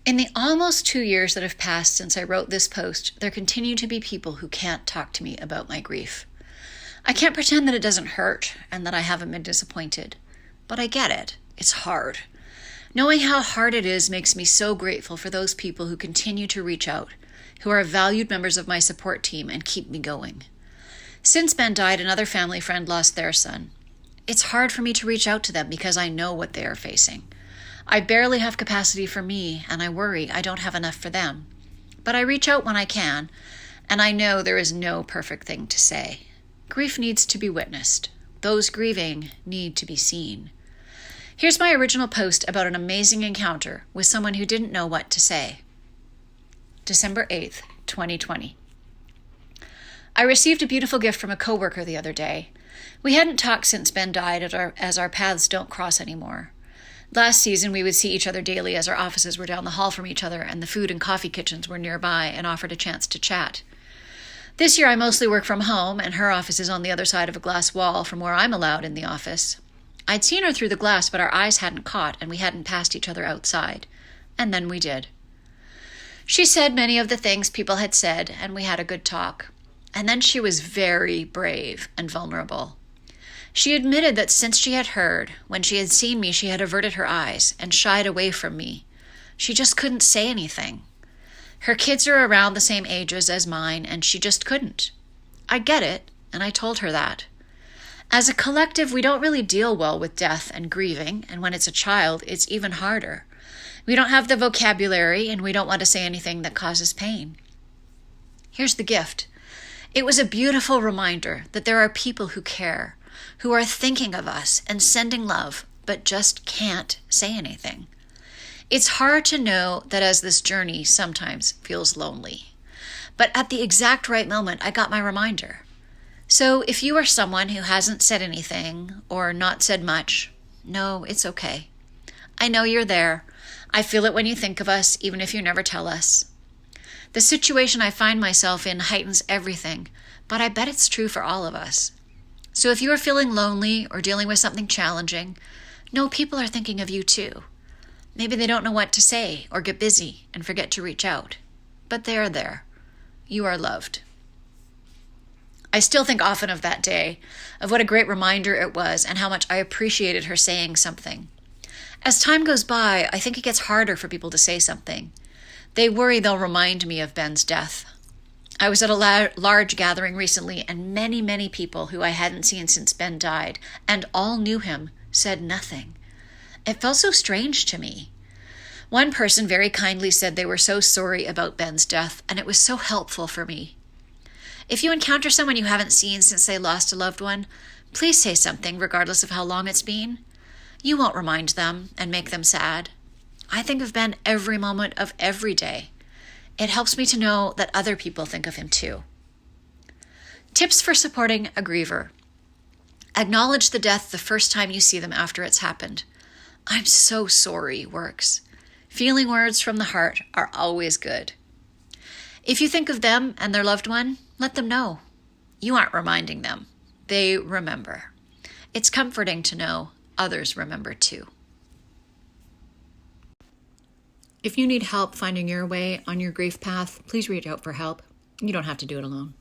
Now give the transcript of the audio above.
In the almost 2 years that have passed since I wrote this post, there continue to be people who can't talk to me about my grief. I can't pretend that it doesn't hurt and that I haven't been disappointed, but I get it. It's hard. Knowing how hard it is makes me so grateful for those people who continue to reach out, who are valued members of my support team and keep me going. Since Ben died, another family friend lost their son. It's hard for me to reach out to them because I know what they are facing. I barely have capacity for me, and I worry I don't have enough for them. But I reach out when I can, and I know there is no perfect thing to say. Grief needs to be witnessed. Those grieving need to be seen. Here's my original post about an amazing encounter with someone who didn't know what to say. December 8th, 2020. I received a beautiful gift from a coworker the other day. We hadn't talked since Ben died as our paths don't cross anymore. Last season, we would see each other daily as our offices were down the hall from each other and the food and coffee kitchens were nearby and offered a chance to chat. This year, I mostly work from home, and her office is on the other side of a glass wall from where I'm allowed in the office. I'd seen her through the glass, but our eyes hadn't caught, and we hadn't passed each other outside. And then we did. She said many of the things people had said, and we had a good talk. And then she was very brave and vulnerable. She admitted that since she had heard, when she had seen me, she had averted her eyes and shied away from me. She just couldn't say anything. Her kids are around the same ages as mine, and she just couldn't. I get it, and I told her that. As a collective, we don't really deal well with death and grieving, and when it's a child, it's even harder. We don't have the vocabulary, and we don't want to say anything that causes pain. Here's the gift. It was a beautiful reminder that there are people who care, who are thinking of us and sending love, but just can't say anything. It's hard to know that as this journey sometimes feels lonely. But at the exact right moment, I got my reminder. So if you are someone who hasn't said anything or not said much, no, it's okay. I know you're there. I feel it when you think of us, even if you never tell us. The situation I find myself in heightens everything, but I bet it's true for all of us. So if you are feeling lonely or dealing with something challenging, know people are thinking of you too. Maybe they don't know what to say or get busy and forget to reach out. But they are there. You are loved. I still think often of that day, of what a great reminder it was and how much I appreciated her saying something. As time goes by, I think it gets harder for people to say something. They worry they'll remind me of Ben's death. I was at a large gathering recently, and many people who I hadn't seen since Ben died, and all knew him, said nothing. It felt so strange to me. One person very kindly said they were so sorry about Ben's death, and it was so helpful for me. If you encounter someone you haven't seen since they lost a loved one, please say something regardless of how long it's been. You won't remind them and make them sad. I think of Ben every moment of every day. It helps me to know that other people think of him too. Tips for supporting a griever. Acknowledge the death the first time you see them after it's happened. I'm so sorry works. Feeling words from the heart are always good. If you think of them and their loved one, let them know. You aren't reminding them. They remember. It's comforting to know others remember too. If you need help finding your way on your grief path, please reach out for help. You don't have to do it alone.